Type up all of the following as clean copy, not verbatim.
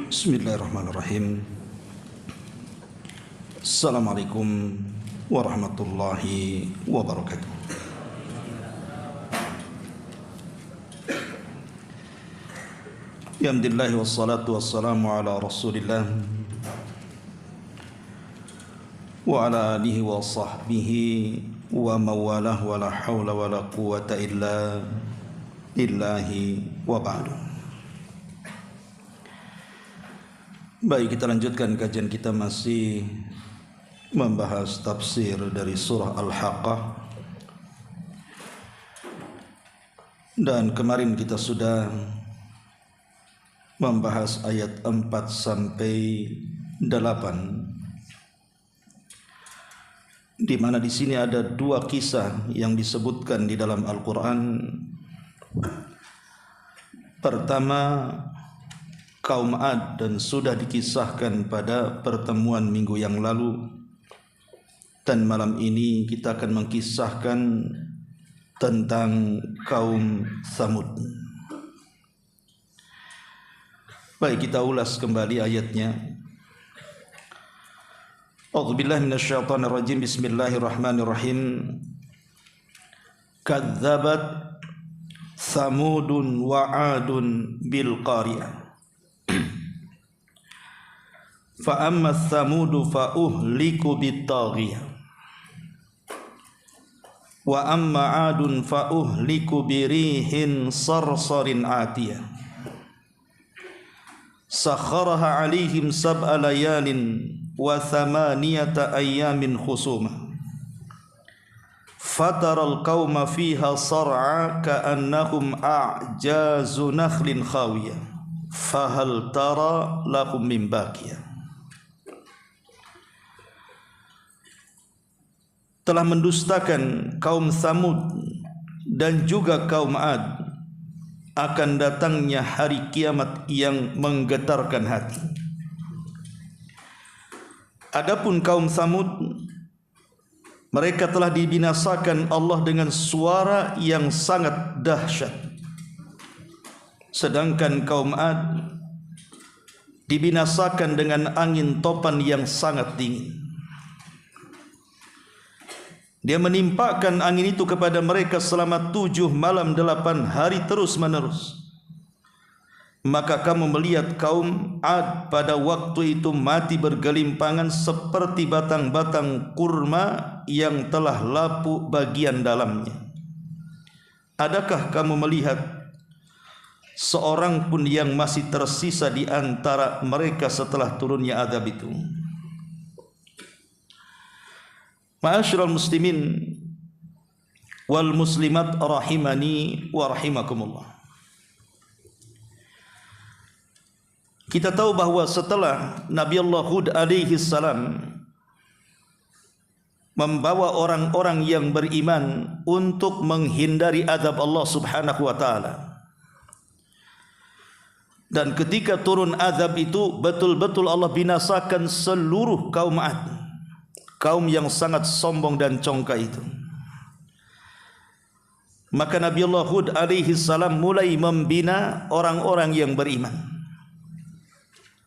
Bismillahirrahmanirrahim. Assalamualaikum warahmatullahi wabarakatuh. Alhamdulillah wassalatu wassalamu ala Rasulillah wa ala alihi wa sahbihi wa mawalah wa la hawla wa la quwata illa billahi wa ba'du. Baik, kita lanjutkan kajian kita, masih membahas tafsir dari surah Al-Haqqah. Dan kemarin kita sudah membahas ayat 4 sampai 8, di mana di sini ada dua kisah yang disebutkan di dalam Al-Quran. Pertama, kaum Ad, dan sudah dikisahkan pada pertemuan minggu yang lalu, dan malam ini kita akan mengkisahkan tentang kaum Tsamud. Baik, kita ulas kembali ayatnya. A'udzubillahi minasyaitonirrajim. Bismillahirrahmanirrahim. Kadzabat Tsamudun wa 'adun bil qariyah. Fa amma Tsamudu fa uhliku bit-taghiyah wa amma 'adun fa uhliku birihin sarsarin 'atiyah sakharaha 'alaihim sab'a layalin wa thamaniyata ayyamin khusuma fataral qauma fiha sar'a ka'annahum a'jazu nakhlin khawiyah fahal tara lahum min baqiyah. Telah mendustakan kaum Tsamud dan juga kaum Ad akan datangnya hari kiamat yang menggetarkan hati. Adapun kaum Tsamud, mereka telah dibinasakan Allah dengan suara yang sangat dahsyat. Sedangkan kaum Ad dibinasakan dengan angin topan yang sangat dingin. Dia menimpakan angin itu kepada mereka selama 7 malam 8 hari terus menerus. Maka kamu melihat kaum Ad pada waktu itu mati bergelimpangan seperti batang-batang kurma yang telah lapuk bagian dalamnya. Adakah kamu melihat seorang pun yang masih tersisa di antara mereka setelah turunnya azab itu? Ma'asyiral muslimin wal muslimat rahimani wa rahimakumullah. Kita tahu bahwa setelah Nabi Allah Hud alaihi salam membawa orang-orang yang beriman untuk menghindari azab Allah subhanahu wa ta'ala, dan ketika turun azab itu betul-betul Allah binasakan seluruh kaum Ad, kaum yang sangat sombong dan congkak itu. Maka Nabi Allah Hud alaihi salam mulai membina orang-orang yang beriman,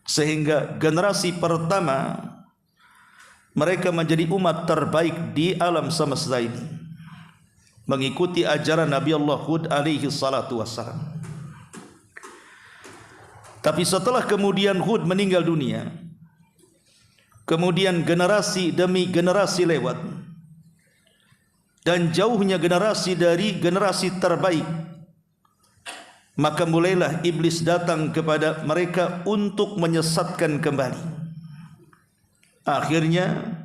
sehingga generasi pertama mereka menjadi umat terbaik di alam semesta ini, mengikuti ajaran Nabi Allah Hud alaihi salatu wassalam. Tapi setelah kemudian Hud meninggal dunia, kemudian generasi demi generasi lewat, dan jauhnya generasi dari generasi terbaik, maka mulailah iblis datang kepada mereka untuk menyesatkan kembali. Akhirnya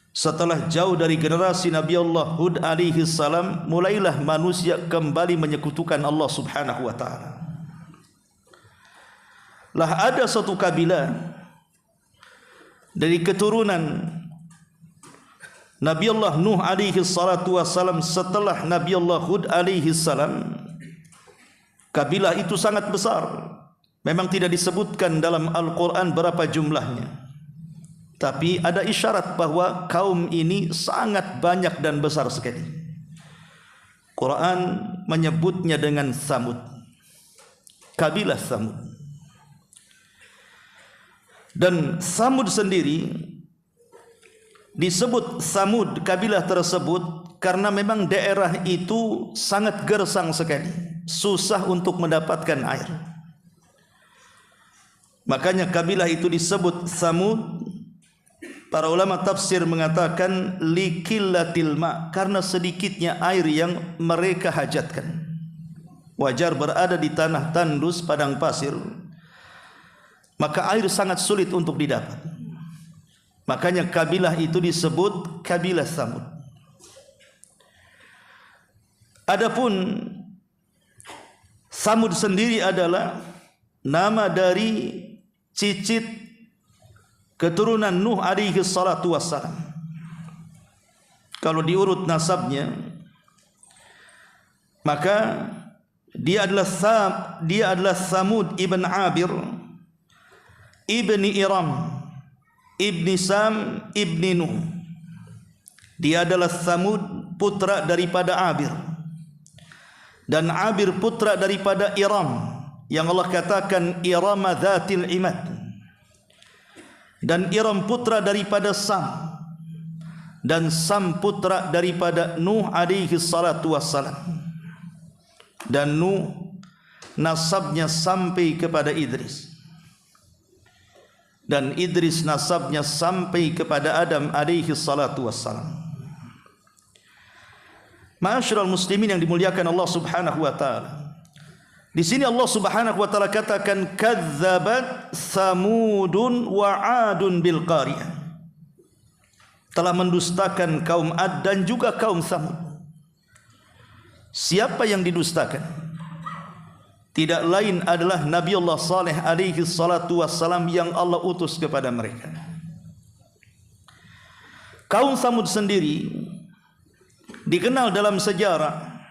setelah jauh dari generasi Nabi Allah Hud alaihi salam, mulailah manusia kembali menyekutukan Allah subhanahu wa ta'ala. Lah ada satu kabilah dari keturunan Nabi Allah Nuh alaihi salatu wassalam setelah Nabi Allah Hud alaihi salam. Kabilah itu sangat besar. Memang tidak disebutkan dalam Al-Quran berapa jumlahnya, tapi ada isyarat bahwa kaum ini sangat banyak dan besar sekali. Quran menyebutnya dengan Tsamud, kabilah Tsamud. Dan Samud sendiri disebut Samud kabilah tersebut karena memang daerah itu sangat gersang sekali, susah untuk mendapatkan air. Makanya kabilah itu disebut Samud. Para ulama tafsir mengatakan liqillatil ma, karena sedikitnya air yang mereka hajatkan. Wajar berada di tanah tandus padang pasir, maka air sangat sulit untuk didapat. Makanya kabilah itu disebut kabilah Samud. Adapun Samud sendiri adalah nama dari cicit keturunan Nuh alaihi salatu wassalam. Kalau diurut nasabnya, maka dia adalah Samud ibn Abir ibni Iram ibni Sam ibni Nuh. Dia adalah Samud, putra daripada Abir, dan Abir putra daripada Iram, yang Allah katakan Irama dzatil imad. Dan Iram putra daripada Sam, dan Sam putra daripada Nuh alaihi salatu wassalam. Dan Nuh nasabnya sampai kepada Idris, dan Idris nasabnya sampai kepada Adam alaihi salatu wassalam. Ma'asyiral muslimin yang dimuliakan Allah Subhanahu wa taala, di sini Allah Subhanahu wa taala katakan kadzabat Samudun wa 'Adun bil qariyah. Telah mendustakan kaum Ad dan juga kaum Samud. Siapa yang didustakan? Tidak lain adalah Nabi Allah Saleh alaihi salatu wassalam yang Allah utus kepada mereka. Kaum Samud sendiri dikenal dalam sejarah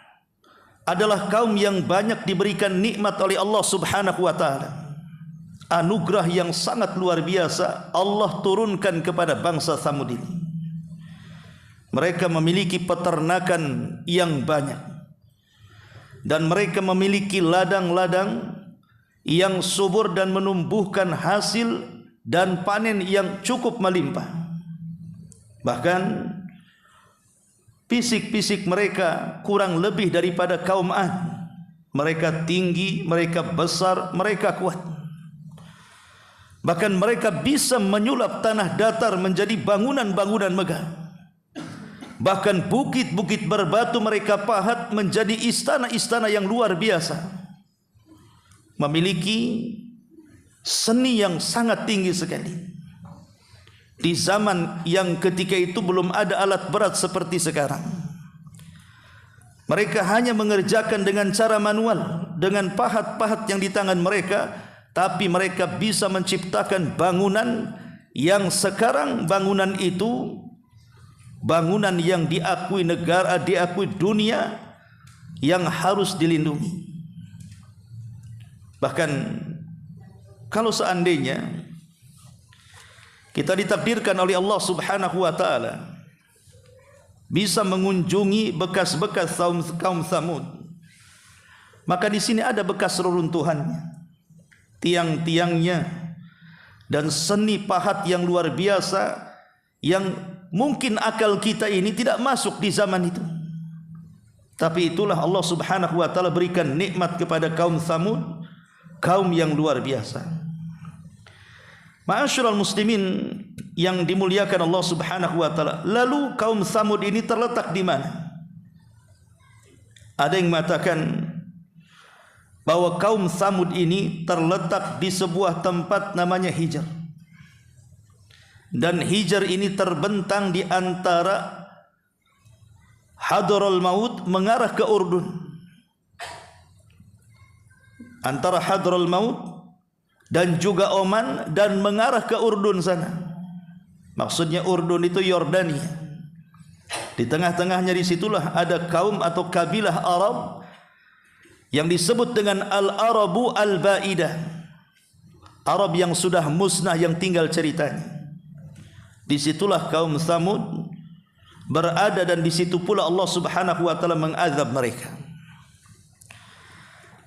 adalah kaum yang banyak diberikan nikmat oleh Allah Subhanahu wa taala. Anugerah yang sangat luar biasa Allah turunkan kepada bangsa Samud ini. Mereka memiliki peternakan yang banyak, dan mereka memiliki ladang-ladang yang subur dan menumbuhkan hasil dan panen yang cukup melimpah. Bahkan fisik mereka kurang lebih daripada kaum Ad. Mereka tinggi, mereka besar, mereka kuat. Bahkan mereka bisa menyulap tanah datar menjadi bangunan-bangunan megah. Bahkan bukit-bukit berbatu mereka pahat menjadi istana-istana yang luar biasa. Memiliki seni yang sangat tinggi sekali. Di zaman yang ketika itu belum ada alat berat seperti sekarang. Mereka hanya mengerjakan dengan cara manual, dengan pahat-pahat yang di tangan mereka, tapi mereka bisa menciptakan bangunan yang sekarang bangunan itu bangunan yang diakui negara, diakui dunia, yang harus dilindungi. Bahkan kalau seandainya kita ditakdirkan oleh Allah Subhanahu wa taala bisa mengunjungi bekas-bekas kaum Samud, maka di sini ada bekas reruntuhannya, tiang-tiangnya, dan seni pahat yang luar biasa yang mungkin akal kita ini tidak masuk di zaman itu. Tapi itulah Allah Subhanahu wa taala berikan nikmat kepada kaum Samud, kaum yang luar biasa. Ma'asyiral muslimin yang dimuliakan Allah Subhanahu wa taala, lalu kaum Samud ini terletak di mana? Ada yang mengatakan bahwa kaum Samud ini terletak di sebuah tempat namanya Hijr. Dan Hijr ini terbentang di antara Hadraul Maut mengarah ke Urdun. Antara Hadraul Maut dan juga Oman dan mengarah ke Urdun sana. Maksudnya Urdun itu Yordania. Di tengah-tengahnya disitulah ada kaum atau kabilah Arab yang disebut dengan Al-Arabu Al-Ba'idah. Arab yang sudah musnah, yang tinggal ceritanya. Disitulah kaum Samud berada, dan disitu pula Allah Subhanahu wa taala mengazab mereka.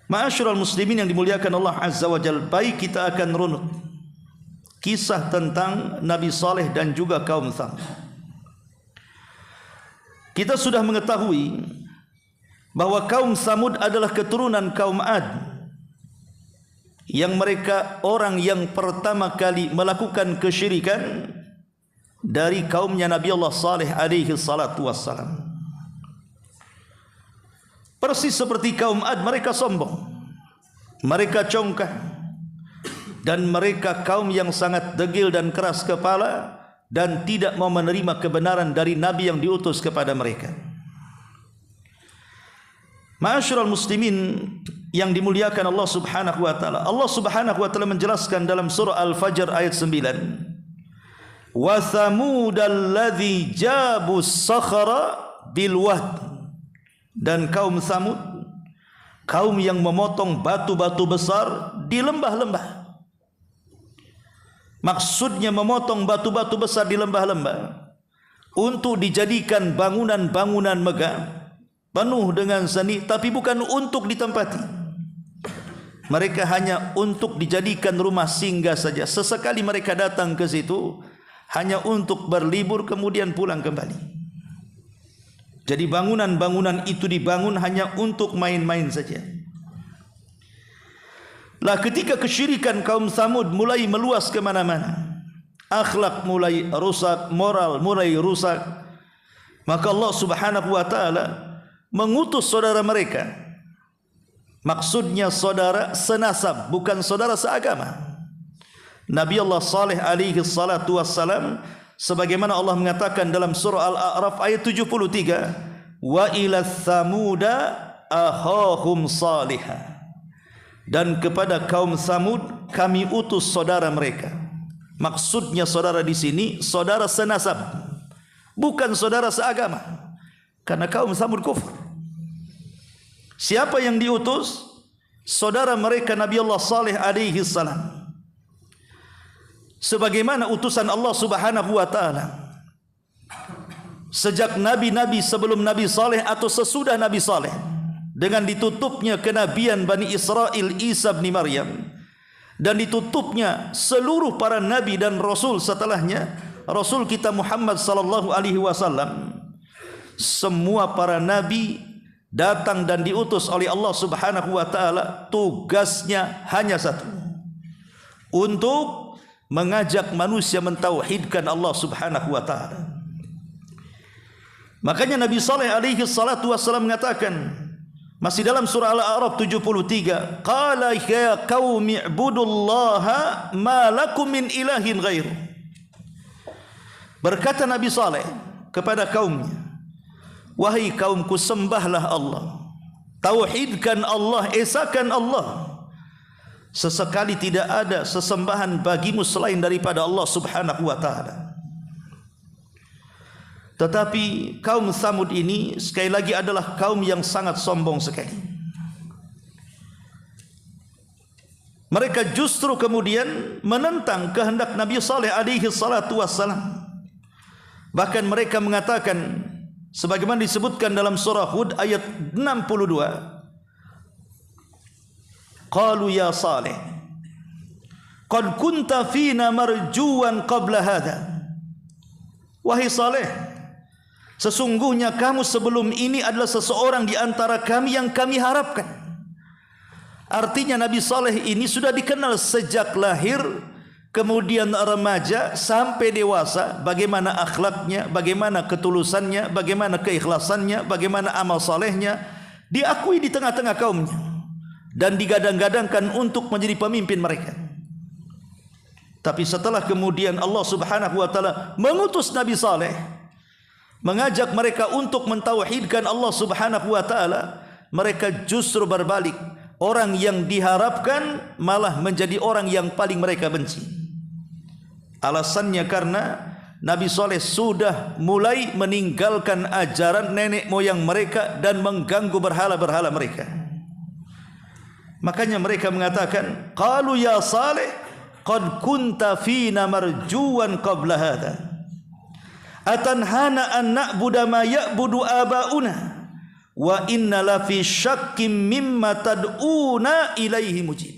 Ma'asyiral muslimin yang dimuliakan Allah Azza wa Jalla, baik kita akan runut kisah tentang Nabi Saleh dan juga kaum Tsamud. Kita sudah mengetahui bahwa kaum Tsamud adalah keturunan kaum Ad, yang mereka orang yang pertama kali melakukan kesyirikan dari kaumnya Nabi Allah Saleh alaihi salatu wassalam. Persis seperti kaum Ad, mereka sombong, mereka congkak, dan mereka kaum yang sangat degil dan keras kepala dan tidak mau menerima kebenaran dari Nabi yang diutus kepada mereka. Ma'asyiral muslimin yang dimuliakan Allah Subhanahu wa taala, Allah Subhanahu wa taala menjelaskan dalam surah Al-Fajr ayat 9, wa thamudal ladzi jabu sakhara bil wad, dan kaum Tsamud, kaum yang memotong batu-batu besar di lembah-lembah. Maksudnya memotong batu-batu besar di lembah-lembah untuk dijadikan bangunan-bangunan megah penuh dengan seni, tapi bukan untuk ditempati. Mereka hanya untuk dijadikan rumah singgah saja. Sesekali mereka datang ke situ hanya untuk berlibur kemudian pulang kembali. Jadi bangunan-bangunan itu dibangun hanya untuk main-main saja. Lah ketika kesyirikan kaum Tsamud mulai meluas ke mana-mana, akhlak mulai rusak, moral mulai rusak, maka Allah Subhanahu wa taala mengutus saudara mereka. Maksudnya saudara senasab, bukan saudara seagama. Nabi Allah Saleh alaihi salatu wassalam, sebagaimana Allah mengatakan dalam surah Al-A'raf ayat 73, wa ila tsamuda akhahum salihah, dan kepada kaum Tsamud kami utus saudara mereka. Maksudnya saudara di sini saudara senasab, bukan saudara seagama, karena kaum Tsamud kufur. Siapa yang diutus? Saudara mereka Nabi Allah Saleh alaihi salam. Sebagaimana utusan Allah Subhanahu wa taala sejak nabi-nabi sebelum Nabi Saleh atau sesudah Nabi Saleh, dengan ditutupnya kenabian Bani Israel Isa bin Maryam, dan ditutupnya seluruh para nabi dan rasul setelahnya, Rasul kita Muhammad sallallahu alaihi wasallam, semua para nabi datang dan diutus oleh Allah Subhanahu wa taala, tugasnya hanya satu, untuk mengajak manusia mentauhidkan Allah Subhanahu wa taala. Makanya Nabi Saleh alaihi salatu wasallam mengatakan, masih dalam surah Al-A'raf 73, qala ya qaumi ibudullaha ma lakum min ilahin ghairu. Berkata Nabi Saleh kepada kaumnya, wahai kaumku, sembahlah Allah, tauhidkan Allah, esakan Allah. Sesekali tidak ada sesembahan bagimu selain daripada Allah Subhanahu wa taala. Tetapi kaum Tsamud ini sekali lagi adalah kaum yang sangat sombong sekali. Mereka justru kemudian menentang kehendak Nabi Saleh alaihi salatu wassalam. Bahkan mereka mengatakan, sebagaimana disebutkan dalam surah Hud ayat 62, qalu ya Saleh qad kunta fina marjuwan qabla hadha. Wahai Saleh, sesungguhnya kamu sebelum ini adalah seseorang di antara kami yang kami harapkan. Artinya Nabi Saleh ini sudah dikenal sejak lahir, kemudian remaja sampai dewasa, bagaimana akhlaknya, bagaimana ketulusannya, bagaimana keikhlasannya, bagaimana amal salehnya, diakui di tengah-tengah kaumnya dan digadang-gadangkan untuk menjadi pemimpin mereka. Tapi setelah kemudian Allah Subhanahu wa taala mengutus Nabi Saleh, mengajak mereka untuk mentauhidkan Allah Subhanahu wa taala, mereka justru berbalik. Orang yang diharapkan malah menjadi orang yang paling mereka benci. Alasannya karena Nabi Saleh sudah mulai meninggalkan ajaran nenek moyang mereka dan mengganggu berhala-berhala mereka. Makanya mereka mengatakan, qalu ya Saleh qad kunta fina marjuwan qabla hadha atanhana an na'budu ma ya'budu abauna wa inna la fi syakkim mimma tad'una ilaihi mujib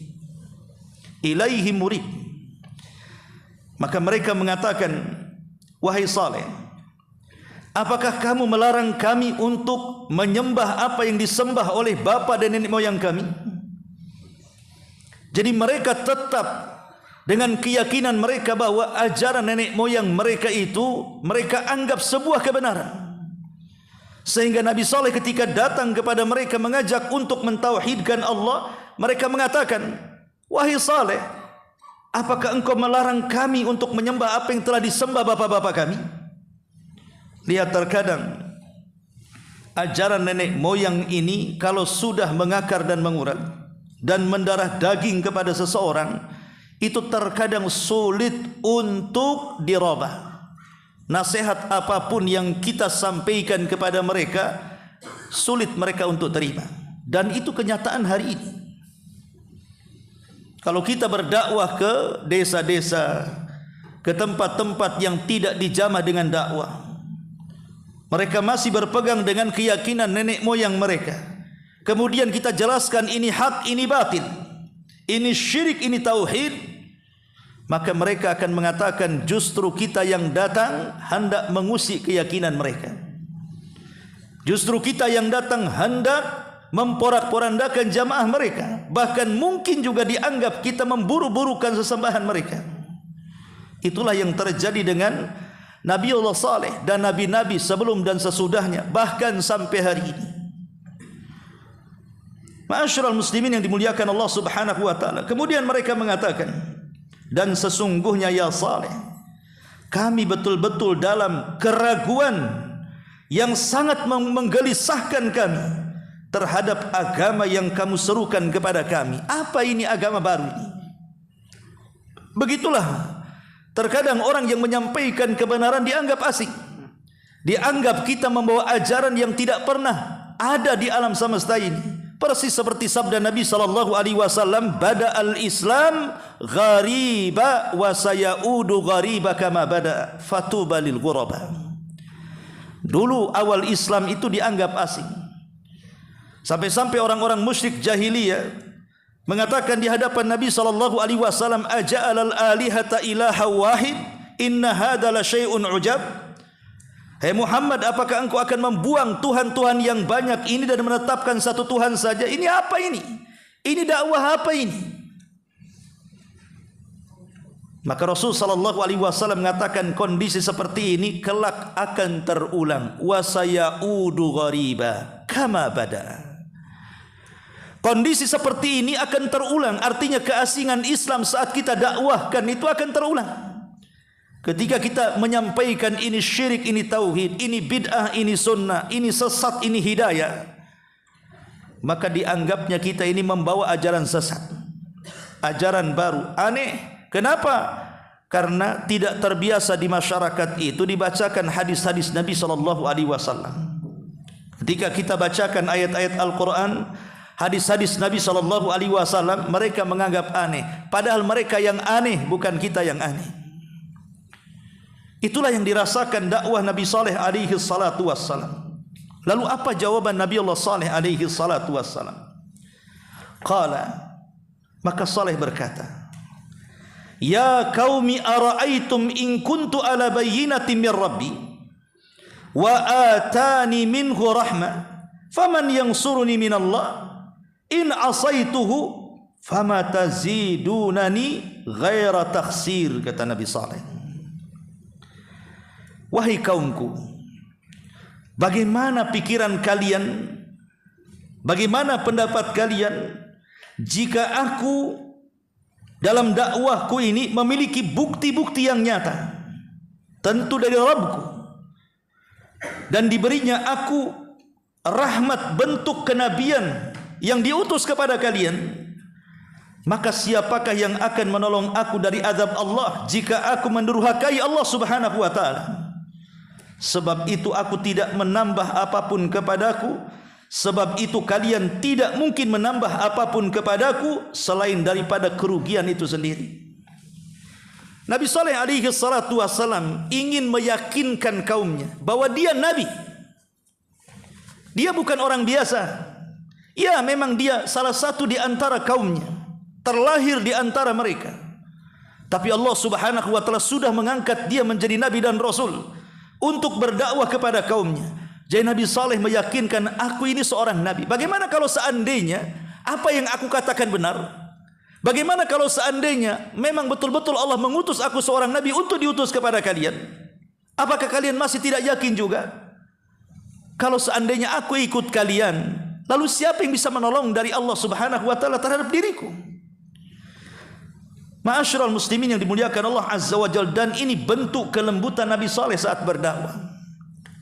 ilaihi murib. Maka mereka mengatakan, wahai Saleh, apakah kamu melarang kami untuk menyembah apa yang disembah oleh bapa dan nenek moyang kami? Jadi mereka tetap dengan keyakinan mereka bahwa ajaran nenek moyang mereka itu mereka anggap sebuah kebenaran. Sehingga Nabi Saleh ketika datang kepada mereka mengajak untuk mentauhidkan Allah, mereka mengatakan, wahai Saleh, apakah engkau melarang kami untuk menyembah apa yang telah disembah bapak-bapak kami? Lihat, terkadang ajaran nenek moyang ini kalau sudah mengakar dan mengurat dan mendarah daging kepada seseorang, itu terkadang sulit untuk dirubah. Nasihat apapun yang kita sampaikan kepada mereka, sulit mereka untuk terima. Dan itu kenyataan hari ini. Kalau kita berdakwah ke desa-desa, ke tempat-tempat yang tidak dijamah dengan dakwah, mereka masih berpegang dengan keyakinan nenek moyang mereka. Kemudian kita jelaskan ini hak, ini batil, ini syirik, ini tauhid, maka mereka akan mengatakan justru kita yang datang hendak mengusik keyakinan mereka. Justru kita yang datang hendak memporak-porandakan jamaah mereka. Bahkan mungkin juga dianggap kita memburu-burukan sesembahan mereka. Itulah yang terjadi dengan Nabiullah Saleh dan nabi-nabi sebelum dan sesudahnya, bahkan sampai hari ini. Ma'asyiral muslimin yang dimuliakan Allah Subhanahu wa taala. Kemudian mereka mengatakan, dan sesungguhnya ya Saleh, kami betul-betul dalam keraguan yang sangat menggelisahkan kami terhadap agama yang kamu serukan kepada kami. Apa ini agama baru ini? Begitulah terkadang orang yang menyampaikan kebenaran dianggap asing, dianggap kita membawa ajaran yang tidak pernah ada di alam semesta ini. Persis seperti sabda Nabi SAW, bada al-Islam ghariba wa sayaudu ghariba kama bada fatuba lil ghuraba. Dulu awal Islam itu dianggap asing. Sampai-sampai orang-orang musyrik jahiliyah mengatakan di hadapan Nabi SAW, aja'alal alihata ilaha wahid inna hadha la syai'un ujab. Hai Muhammad, apakah engkau akan membuang Tuhan-Tuhan yang banyak ini dan menetapkan satu Tuhan saja? Ini apa ini? Ini dakwah apa ini? Maka Rasul SAW mengatakan kondisi seperti ini kelak akan terulang. Wa sayaudu ghariba kama bada. Kondisi seperti ini akan terulang. Artinya keasingan Islam saat kita dakwahkan itu akan terulang. Ketika kita menyampaikan ini syirik, ini tauhid, ini bid'ah, ini sunnah, ini sesat, ini hidayah, maka dianggapnya kita ini membawa ajaran sesat, ajaran baru, aneh. Kenapa? Karena tidak terbiasa di masyarakat itu dibacakan hadis-hadis Nabi SAW. Ketika kita bacakan ayat-ayat Al-Quran, hadis-hadis Nabi SAW, mereka menganggap aneh. Padahal mereka yang aneh, bukan kita yang aneh. Itulah yang dirasakan dakwah Nabi Saleh alaihi salatu wassalam. Lalu apa jawaban Nabi Allah Saleh alaihi salatu wassalam? Qala, maka Saleh berkata, ya qaumi ara'aitum in kuntu ala bayyinatin min rabbi wa atani minhu rahmah faman yansuruni min Allah in asaituhu fama tazidunani ghaira takhsir, kata Nabi Saleh. Wahai kaumku, bagaimana pikiran kalian, bagaimana pendapat kalian jika aku dalam dakwahku ini memiliki bukti-bukti yang nyata, tentu dari Rabbku, dan diberinya aku rahmat bentuk kenabian yang diutus kepada kalian, maka siapakah yang akan menolong aku dari azab Allah jika aku mendurhakai Allah Subhanahu wa taala? Sebab itu aku tidak menambah apapun kepadaku, sebab itu kalian tidak mungkin menambah apapun kepadaku selain daripada kerugian itu sendiri. Nabi Saleh alaihi salatu wassalam ingin meyakinkan kaumnya bahwa dia nabi. Dia bukan orang biasa. Ya, memang dia salah satu di antara kaumnya, terlahir di antara mereka. Tapi Allah Subhanahu wa taala sudah mengangkat dia menjadi nabi dan rasul untuk berdakwah kepada kaumnya. Jadi Nabi Saleh meyakinkan, aku ini seorang nabi. Bagaimana kalau seandainya apa yang aku katakan benar? Bagaimana kalau seandainya memang betul-betul Allah mengutus aku seorang nabi untuk diutus kepada kalian? Apakah kalian masih tidak yakin juga? Kalau seandainya aku ikut kalian, lalu siapa yang bisa menolong dari Allah Subhanahu wa taala terhadap diriku? Ma'asyiral muslimin yang dimuliakan Allah Azza wa Jalla, dan ini bentuk kelembutan Nabi Saleh saat berdakwah.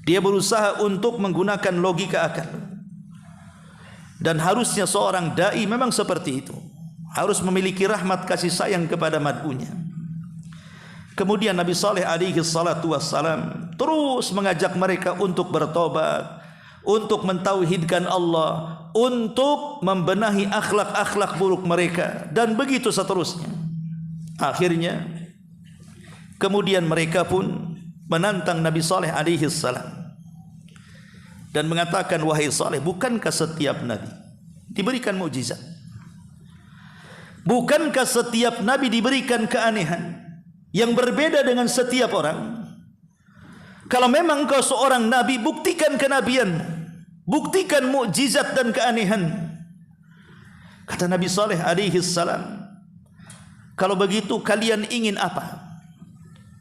Dia berusaha untuk menggunakan logika akal. Dan harusnya seorang dai memang seperti itu. Harus memiliki rahmat kasih sayang kepada mad'unya. Kemudian Nabi Saleh alaihi salatu wassalam terus mengajak mereka untuk bertobat, untuk mentauhidkan Allah, untuk membenahi akhlak-akhlak buruk mereka, dan begitu seterusnya. Akhirnya kemudian mereka pun menantang Nabi Saleh alaihi salam dan mengatakan, wahai Saleh, bukankah setiap nabi diberikan mukjizat? Bukankah setiap nabi diberikan keanehan yang berbeda dengan setiap orang? Kalau memang kau seorang nabi, buktikan kenabian, buktikan mukjizat dan keanehan. Kata Nabi Saleh alaihi salam, kalau begitu kalian ingin apa?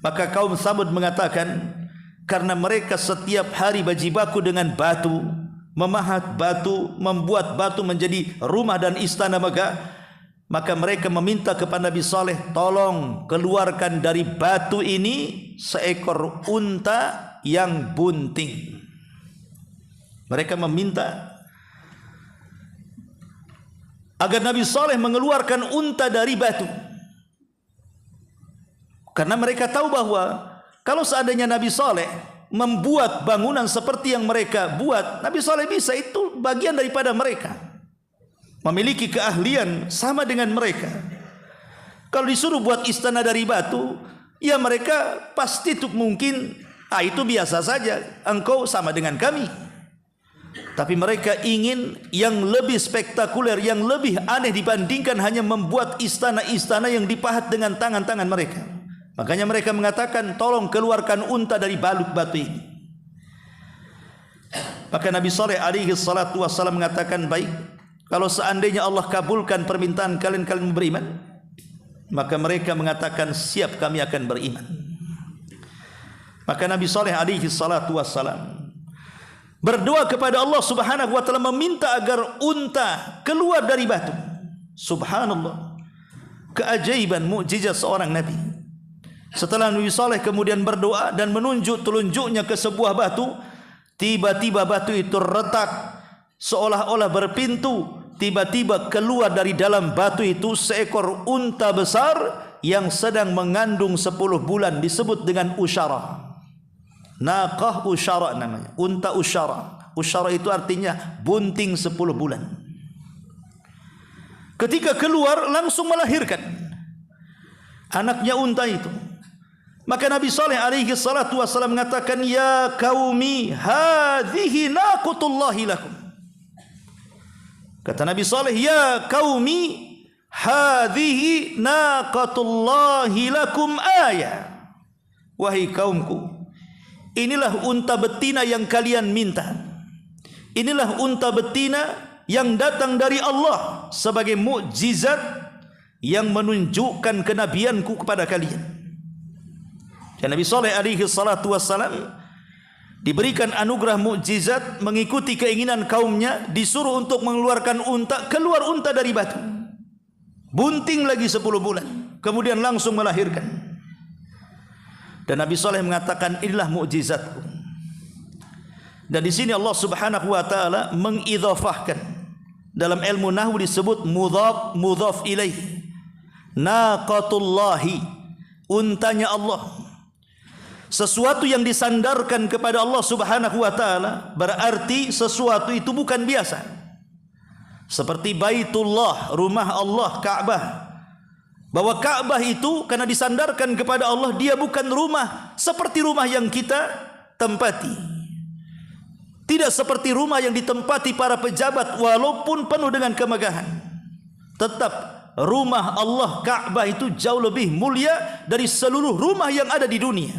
Maka kaum Tsamud mengatakan, karena mereka setiap hari berjibaku dengan batu, memahat batu, membuat batu menjadi rumah dan istana megah, maka mereka meminta kepada Nabi Saleh, tolong keluarkan dari batu ini seekor unta yang bunting. Mereka meminta agar Nabi Saleh mengeluarkan unta dari batu. Karena mereka tahu bahwa kalau seandainya Nabi Saleh membuat bangunan seperti yang mereka buat, Nabi Saleh bisa, itu bagian daripada mereka, memiliki keahlian sama dengan mereka. Kalau disuruh buat istana dari batu, ya mereka pasti itu mungkin, itu biasa saja, engkau sama dengan kami. Tapi mereka ingin yang lebih spektakuler, yang lebih aneh dibandingkan hanya membuat istana-istana yang dipahat dengan tangan-tangan mereka. Makanya mereka mengatakan, tolong keluarkan unta dari baluk batu ini. Maka Nabi Saleh alaihi salatu wassalam mengatakan, baik, kalau seandainya Allah kabulkan permintaan kalian, kalian beriman. Maka mereka mengatakan, siap, kami akan beriman. Maka Nabi Saleh alaihi salatu wassalam berdoa kepada Allah Subhanahu wa taala, meminta agar unta keluar dari batu. Subhanallah, keajaiban mukjizat seorang nabi. Setelah Nabi Saleh kemudian berdoa dan menunjuk telunjuknya ke sebuah batu, tiba-tiba batu itu retak seolah-olah berpintu. Tiba-tiba keluar dari dalam batu itu seekor unta besar yang sedang mengandung 10 bulan, disebut dengan usyara. Naqah usyara namanya, unta usyara. Usyara itu artinya bunting 10 bulan. Ketika keluar langsung melahirkan anaknya unta itu. Maka Nabi Saleh alaihi salatu wassalam mengatakan, ya qaumi, hadhihi naqatullahi lakum. Kata Nabi Saleh, ya qaumi, hadhihi naqatullahi lakum ayah. Wahai kaumku, inilah unta betina yang kalian minta. Inilah unta betina yang datang dari Allah sebagai mukjizat yang menunjukkan kenabianku kepada kalian. Dan Nabi Saleh alaihi salatu wassalam diberikan anugerah mukjizat, mengikuti keinginan kaumnya, disuruh untuk mengeluarkan unta, keluar unta dari batu, bunting lagi 10 bulan, kemudian langsung melahirkan. Dan Nabi Saleh mengatakan, inilah mukjizatku. Dan di sini Allah Subhanahu wa taala mengidhafahkan, dalam ilmu nahwu disebut mudhaf mudhaf ilaih. Naqatullahi, untanya Allah. Sesuatu yang disandarkan kepada Allah Subhanahu wa taala berarti sesuatu itu bukan biasa. Seperti Baitullah, rumah Allah, Ka'bah. Bahwa Ka'bah itu karena disandarkan kepada Allah, dia bukan rumah seperti rumah yang kita tempati. Tidak seperti rumah yang ditempati para pejabat walaupun penuh dengan kemegahan. Tetap rumah Allah Ka'bah itu jauh lebih mulia dari seluruh rumah yang ada di dunia.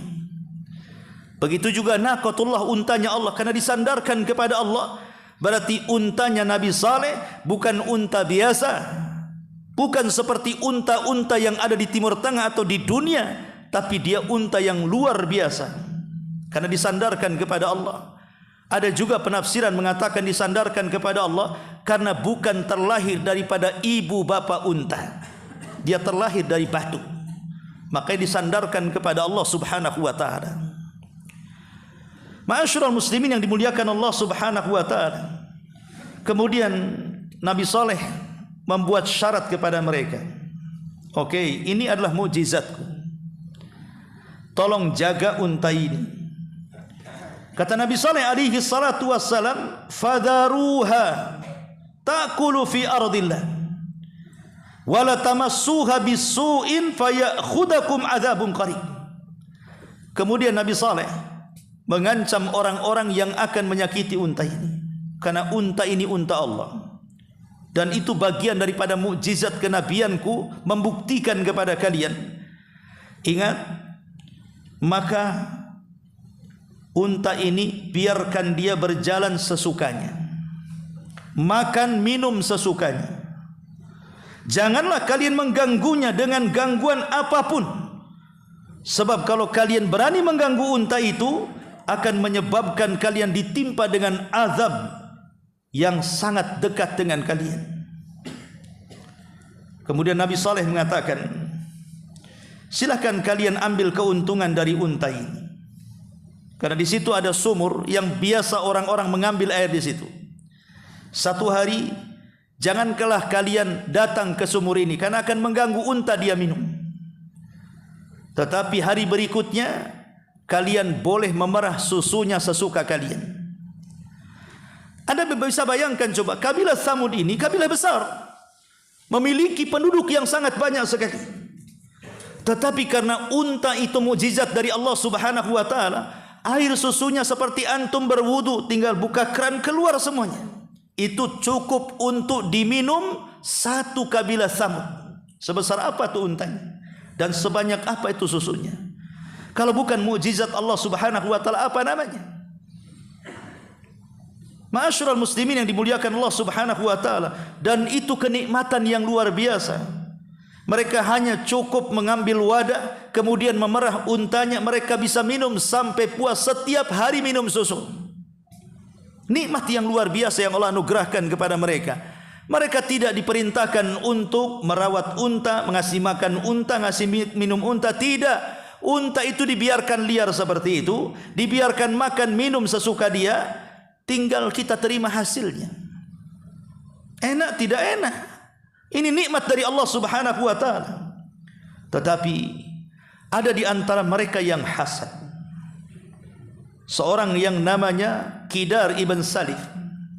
Begitu juga naqatullah, untanya Allah, karena disandarkan kepada Allah. Berarti untanya Nabi Saleh bukan unta biasa, bukan seperti unta-unta yang ada di Timur Tengah atau di dunia, tapi dia unta yang luar biasa karena disandarkan kepada Allah. Ada juga penafsiran mengatakan disandarkan kepada Allah karena bukan terlahir daripada ibu bapa unta, dia terlahir dari batu, makanya disandarkan kepada Allah Subhanahu wa taala. Ma'asyiral muslimin yang dimuliakan Allah Subhanahu wa taala. Kemudian Nabi Saleh membuat syarat kepada mereka. Oke, ini adalah mukjizatku, tolong jaga unta ini. Kata Nabi Saleh alaihi salatu wassalam, fadaruha ta'kulu fi ardillah wa la tamassuha bisu'in fayakhudakum adzabun qarib. Kemudian Nabi Saleh mengancam orang-orang yang akan menyakiti unta ini, karena unta ini unta Allah, dan itu bagian daripada mukjizat kenabianku, membuktikan kepada kalian. Ingat, maka unta ini biarkan dia berjalan sesukanya, makan minum sesukanya. Janganlah kalian mengganggunya dengan gangguan apapun, sebab kalau kalian berani mengganggu unta itu, akan menyebabkan kalian ditimpa dengan azab yang sangat dekat dengan kalian. Kemudian Nabi Saleh mengatakan, silakan kalian ambil keuntungan dari unta ini, karena di situ ada sumur yang biasa orang-orang mengambil air di situ. Satu hari janganlah kalian datang ke sumur ini, karena akan mengganggu unta dia minum. Tetapi hari berikutnya kalian boleh memerah susunya sesuka kalian. Anda bisa bayangkan coba, kabilah Tsamud ini kabilah besar, memiliki penduduk yang sangat banyak sekali. Tetapi karena unta itu mukjizat dari Allah Subhanahu wa taala, air susunya seperti antum berwudu, tinggal buka keran keluar semuanya. Itu cukup untuk diminum satu kabilah Tsamud. Sebesar apa tuh untanya? Dan sebanyak apa itu susunya? Kalau bukan mukjizat Allah Subhanahu wa taala, apa namanya? Ma'asyiral muslimin yang dimuliakan Allah Subhanahu wa taala, dan itu kenikmatan yang luar biasa. Mereka hanya cukup mengambil wadah, kemudian memerah untanya, mereka bisa minum sampai puas, setiap hari minum susu. Nikmat yang luar biasa yang Allah anugerahkan kepada mereka. Mereka tidak diperintahkan untuk merawat unta, mengasih makan unta, ngasih minum unta, tidak. Unta itu dibiarkan liar seperti itu, dibiarkan makan minum sesuka dia, tinggal kita terima hasilnya. Enak tidak enak, ini nikmat dari Allah Subhanahu wa taala. Tetapi ada di antara mereka yang hasad. Seorang yang namanya Kidar ibn Salif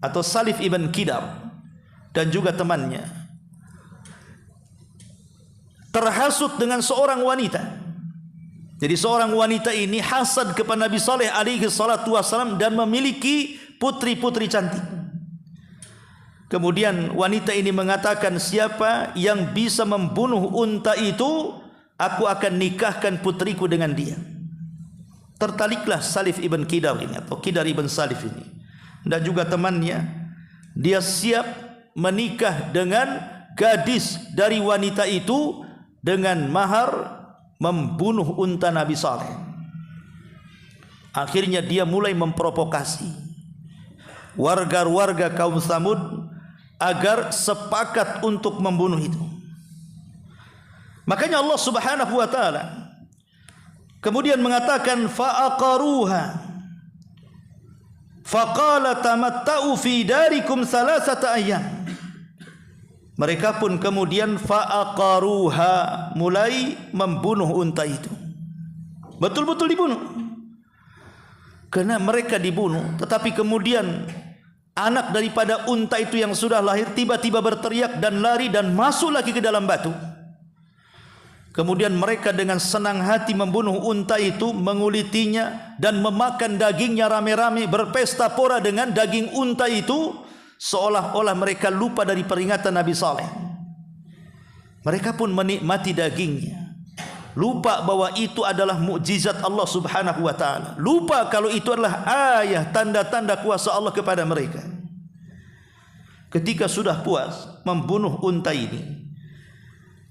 atau Salif ibn Kidar, dan juga temannya terhasut dengan seorang wanita. Jadi seorang wanita ini hasad kepada Nabi Saleh alaihi salatu wassalam dan memiliki putri-putri cantik. Kemudian wanita ini mengatakan, siapa yang bisa membunuh unta itu, aku akan nikahkan putriku dengan dia. Tertaliklah Salif ibn Kidar ini atau Kidar ibn Salif ini dan juga temannya. Dia siap menikah dengan gadis dari wanita itu dengan mahar membunuh unta Nabi Saleh. Akhirnya dia mulai memprovokasi warga-warga kaum Tsamud agar sepakat untuk membunuh itu. Makanya Allah Subhanahu wa taala kemudian mengatakan, fa'aqaruha faqala tamatta'u fi darikum thalathata ayyam. Mereka pun kemudian fa'aqaruha, mulai membunuh unta itu. Betul-betul dibunuh. Karena mereka dibunuh, tetapi kemudian anak daripada unta itu yang sudah lahir tiba-tiba berteriak dan lari dan masuk lagi ke dalam batu. Kemudian mereka dengan senang hati membunuh unta itu, mengulitinya dan memakan dagingnya rame-rame, berpesta pora dengan daging unta itu, seolah-olah mereka lupa dari peringatan Nabi Saleh. Mereka pun menikmati dagingnya, lupa bahwa itu adalah mukjizat Allah Subhanahu wa taala. Lupa kalau itu adalah ayat tanda-tanda kuasa Allah kepada mereka. Ketika sudah puas membunuh unta ini,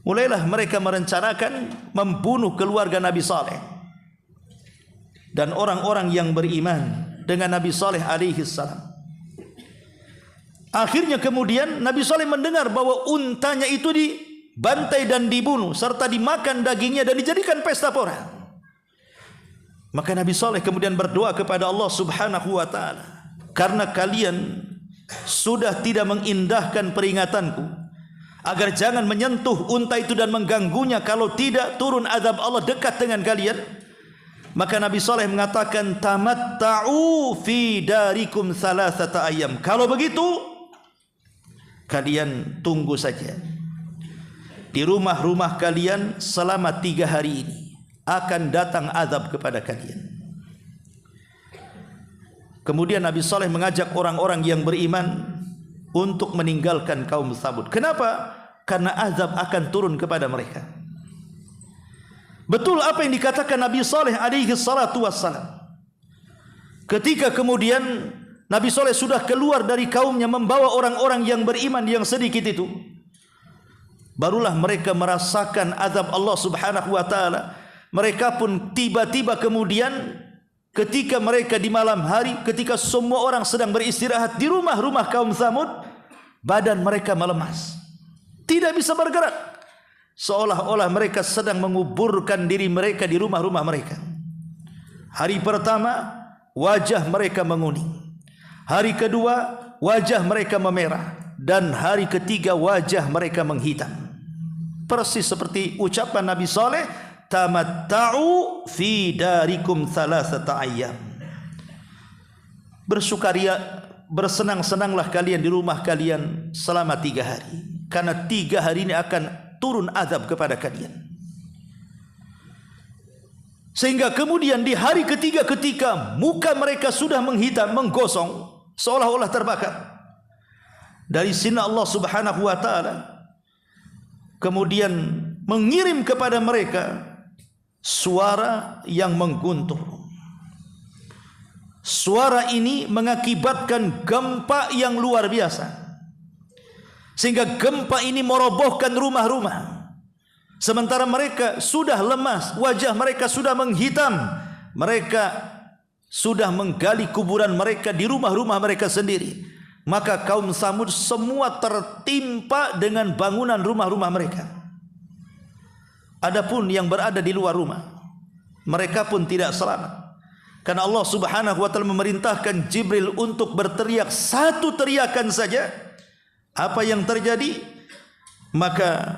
mulailah mereka merencanakan membunuh keluarga Nabi Saleh dan orang-orang yang beriman dengan Nabi Saleh alaihi salam. Akhirnya kemudian Nabi Saleh mendengar bahwa untanya itu dibantai dan dibunuh serta dimakan dagingnya dan dijadikan pesta pora. Maka Nabi Saleh kemudian berdoa kepada Allah Subhanahu wa taala, karena kalian sudah tidak mengindahkan peringatanku agar jangan menyentuh unta itu dan mengganggunya, kalau tidak turun azab Allah dekat dengan kalian. Maka Nabi Saleh mengatakan, tamatta'u fi darikum thalathata ayyam. Kalau begitu kalian tunggu saja di rumah-rumah kalian selama 3 hari ini, akan datang azab kepada kalian. Kemudian Nabi Saleh mengajak orang-orang yang beriman untuk meninggalkan kaum Tsamud. Kenapa? Karena azab akan turun kepada mereka. Betul apa yang dikatakan Nabi Saleh alaihi salatu wassalam. Ketika kemudian Nabi Saleh sudah keluar dari kaumnya membawa orang-orang yang beriman yang sedikit itu, barulah mereka merasakan azab Allah Subhanahu wa taala. Mereka pun tiba-tiba kemudian ketika mereka di malam hari, ketika semua orang sedang beristirahat di rumah-rumah kaum Tsamud, badan mereka melemas, tidak bisa bergerak, seolah-olah mereka sedang menguburkan diri mereka di rumah-rumah mereka. Hari pertama wajah mereka menguning, hari kedua wajah mereka memerah, dan hari ketiga wajah mereka menghitam. Persis seperti ucapan Nabi Saleh, tamatta'u fi darikum thalathata ayyam. Bersukaria, bersenang-senanglah kalian di rumah kalian selama 3 hari, karena 3 hari ini akan turun azab kepada kalian. Sehingga kemudian di hari ketiga ketika muka mereka sudah menghitam, menggosong, seolah-olah terbakar, dari sini Allah Subhanahu wa taala kemudian mengirim kepada mereka suara yang mengguntur. Suara ini mengakibatkan gempa yang luar biasa, sehingga gempa ini merobohkan rumah-rumah. Sementara mereka sudah lemas, wajah mereka sudah menghitam, mereka sudah menggali kuburan mereka di rumah-rumah mereka sendiri. Maka kaum Tsamud semua tertimpa dengan bangunan rumah-rumah mereka. Adapun yang berada di luar rumah, mereka pun tidak selamat, karena Allah Subhanahu wa taala memerintahkan Jibril untuk berteriak satu teriakan saja. Apa yang terjadi? Maka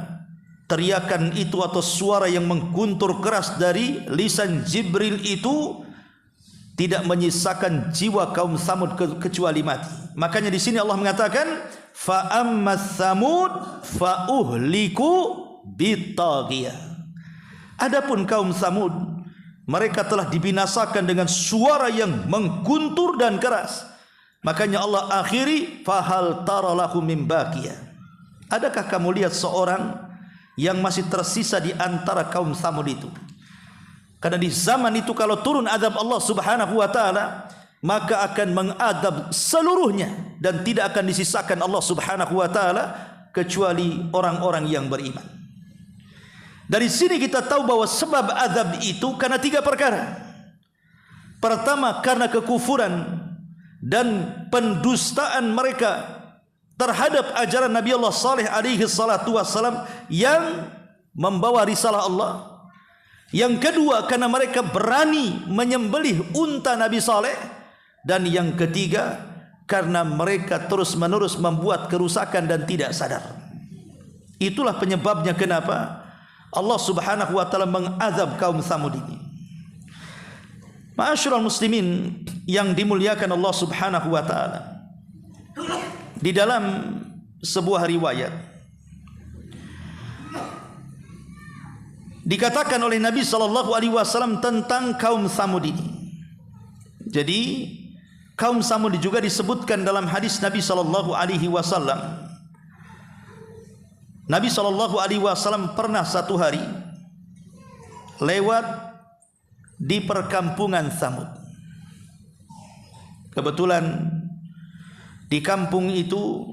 teriakan itu atau suara yang mengguntur keras dari lisan Jibril itu tidak menyisakan jiwa kaum Tsamud kecuali mati. Makanya di sini Allah mengatakan, fa ammas Tsamud fa uhliku bitaghiyah. Adapun kaum Tsamud, mereka telah dibinasakan dengan suara yang mengguntur dan keras. Makanya Allah akhiri, fahal tara lahum min baqiyah. Adakah kamu lihat seorang yang masih tersisa di antara kaum Tsamud itu? Karena di zaman itu kalau turun azab Allah Subhanahu wa taala, maka akan mengadab seluruhnya dan tidak akan disisakan Allah Subhanahu wa taala kecuali orang-orang yang beriman. Dari sini kita tahu bahwa sebab azab itu karena 3 perkara. Pertama, karena kekufuran dan pendustaan mereka terhadap ajaran Nabi Allah Saleh alaihi salatu wassalam yang membawa risalah Allah. Yang kedua, karena mereka berani menyembelih unta Nabi Saleh. Dan yang ketiga, karena mereka terus-menerus membuat kerusakan dan tidak sadar. Itulah penyebabnya kenapa Allah Subhanahu wa taala mengazab kaum Tsamud ini. Ma'asyiral muslimin yang dimuliakan Allah Subhanahu wa taala, di dalam sebuah riwayat dikatakan oleh Nabi sallallahu alaihi wasallam tentang kaum Tsamud ini. Jadi kaum Tsamud juga disebutkan dalam hadis Nabi sallallahu alaihi wasallam Nabi SAW pernah satu hari lewat di perkampungan Tsamud. Kebetulan di kampung itu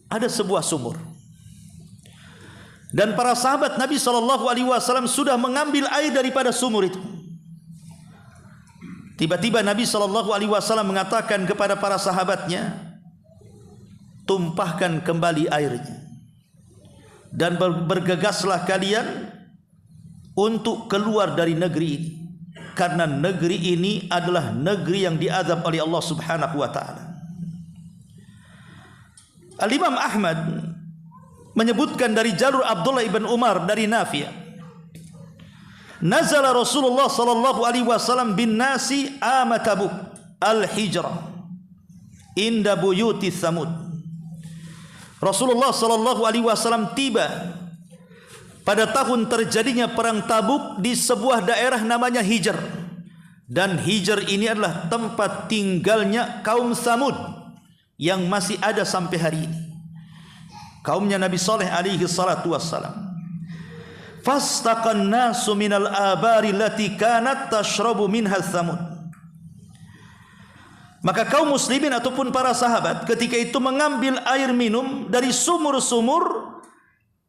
ada sebuah sumur, dan para sahabat Nabi SAW sudah mengambil air daripada sumur itu. Tiba-tiba Nabi SAW mengatakan kepada para sahabatnya, tumpahkan kembali airnya, dan bergegaslah kalian untuk keluar dari negeri ini, karena negeri ini adalah negeri yang diazab oleh Allah Subhanahu wa taala. Al-Imam Ahmad menyebutkan dari jalur Abdullah ibn Umar dari Nafi', nazala Rasulullah sallallahu alaihi wasallam bin nasi ama Tabuk al-hijrah inda buyuti Tsamud. Rasulullah sallallahu alaihi wasallam tiba pada tahun terjadinya perang Tabuk di sebuah daerah namanya Hijr, dan Hijr ini adalah tempat tinggalnya kaum Tsamud yang masih ada sampai hari ini, kaumnya Nabi Saleh alaihi salatu wassalam. Fastaqan nasu minal abari lati kanat tashrabu minha Tsamud. Maka kaum muslimin ataupun para sahabat ketika itu mengambil air minum dari sumur-sumur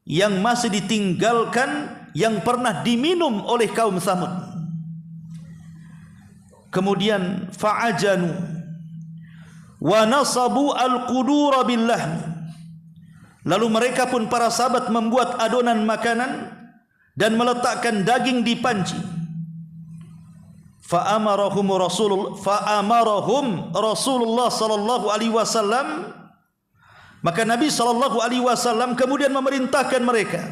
yang masih ditinggalkan, yang pernah diminum oleh kaum Tsamud. Kemudian fa'ajanu wa nasabu al-qudura billah. Lalu mereka pun para sahabat membuat adonan makanan dan meletakkan daging di panci. Fa'amarahum Rasulullah sallallahu alaihi wasallam. Maka Nabi sallallahu alaihi wasallam kemudian memerintahkan mereka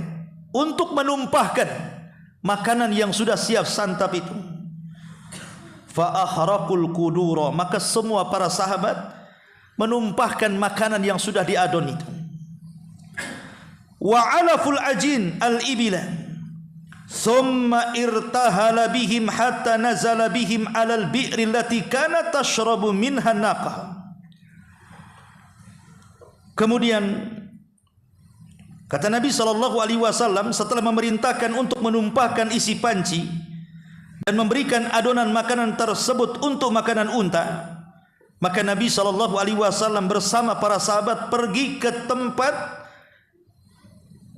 untuk menumpahkan makanan yang sudah siap santap itu. Fa'ahraqul qudura, maka semua para sahabat menumpahkan makanan yang sudah diadon itu. Wa 'alaful ajin al-ibila thumma irtahala bihim hatta nazala bihim 'alal bi'ri allati kanat tashrabu minha naqah. Kemudian kata Nabi SAW setelah memerintahkan untuk menumpahkan isi panci dan memberikan adonan makanan tersebut untuk makanan unta, maka Nabi SAW bersama para sahabat pergi ke tempat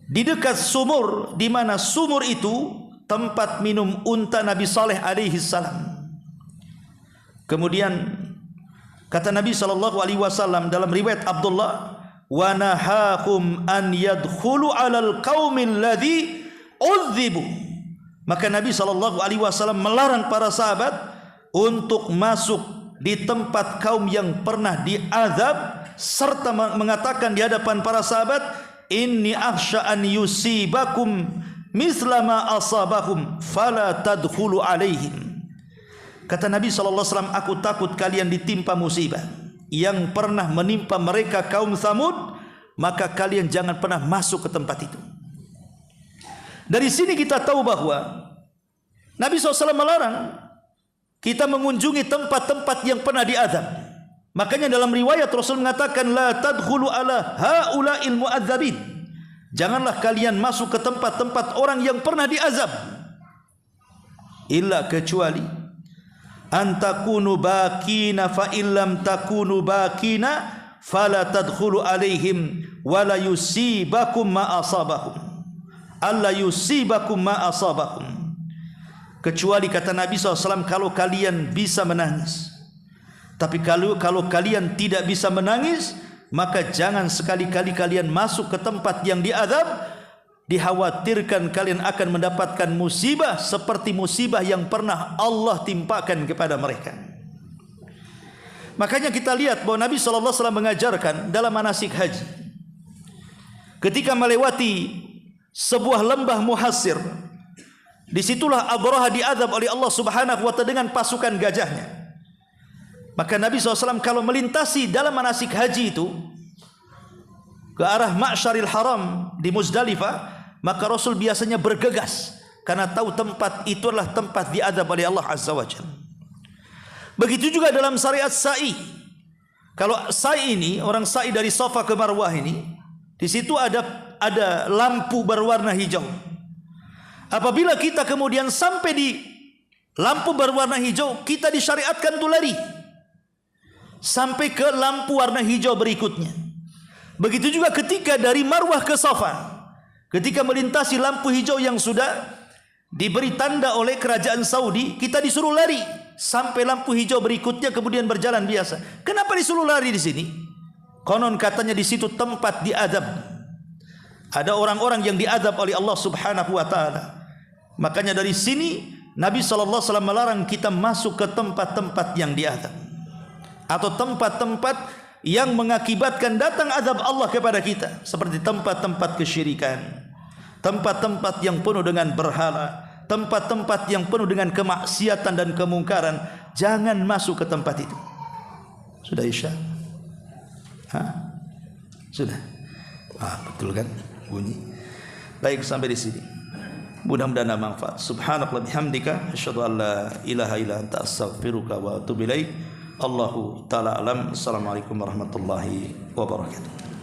di dekat sumur, di mana sumur itu tempat minum unta Nabi Saleh alaihi salam. Kemudian kata Nabi SAW dalam riwayat Abdullah, wa nahahum an yadkhulu 'alal qaumil ladzi udzibu. Maka Nabi SAW melarang para sahabat untuk masuk di tempat kaum yang pernah diazab, serta mengatakan di hadapan para sahabat, inni akhsha an yusibakum misla ma asabahum fala tadkhulu alaihim. Kata Nabi SAW, aku takut kalian ditimpa musibah yang pernah menimpa mereka kaum Tsamud, maka kalian jangan pernah masuk ke tempat itu. Dari sini kita tahu bahwa Nabi SAW melarang kita mengunjungi tempat-tempat yang pernah diazab. Makanya dalam riwayat Rasul mengatakan, la tadkhulu ala haula'il mu'adzabin. Janganlah kalian masuk ke tempat-tempat orang yang pernah diazab, illa kecuali antakunu bakina, fa illam takunu bakina fala tadkhulu alaihim wala yusibakum ma asabahum. Alla yusibakum ma asabahum. Kecuali kata Nabi SAW, kalau kalian bisa menangis. Tapi kalau kalian tidak bisa menangis, maka jangan sekali-kali kalian masuk ke tempat yang diazab. Dikhawatirkan kalian akan mendapatkan musibah seperti musibah yang pernah Allah timpakan kepada mereka. Makanya kita lihat bahwa Nabi SAW mengajarkan dalam manasik haji, ketika melewati sebuah lembah Muhassir, disitulah Abraha diazab oleh Allah Subhanahu wa ta'ala dengan pasukan gajahnya. Maka Nabi SAW kalau melintasi dalam manasik haji itu ke arah Ma'syaril Haram di Muzdalifah, maka Rasul biasanya bergegas karena tahu tempat itu adalah tempat diazab oleh Allah Azza wa Jalla. Begitu juga dalam syariat sa'i. Kalau sa'i ini, orang sa'i dari Safa ke Marwah ini, Di situ ada lampu berwarna hijau. Apabila kita kemudian sampai di lampu berwarna hijau, kita disyariatkan untuk lari sampai ke lampu warna hijau berikutnya. Begitu juga ketika dari Marwah ke Safa, ketika melintasi lampu hijau yang sudah diberi tanda oleh kerajaan Saudi, kita disuruh lari sampai lampu hijau berikutnya, kemudian berjalan biasa. Kenapa disuruh lari di sini? Konon katanya di situ tempat diadab. Ada orang-orang yang diadab oleh Allah Subhanahu wa taala. Makanya dari sini Nabi sallallahu alaihi wasallam melarang kita masuk ke tempat-tempat yang diadab atau tempat-tempat yang mengakibatkan datang azab Allah kepada kita, seperti tempat-tempat kesyirikan, tempat-tempat yang penuh dengan berhala, tempat-tempat yang penuh dengan kemaksiatan dan kemungkaran. Jangan masuk ke tempat itu. Sudah Isya? Sudah. Betul kan bunyi? Baik, sampai di sini. Mudah-mudahan ada manfaat. Subhanakallah bihamdika asyhadu an la ilaha illa anta astaghfiruka wa atubu ilaik. Allahu ta'ala alam. Assalamualaikum warahmatullahi wabarakatuh.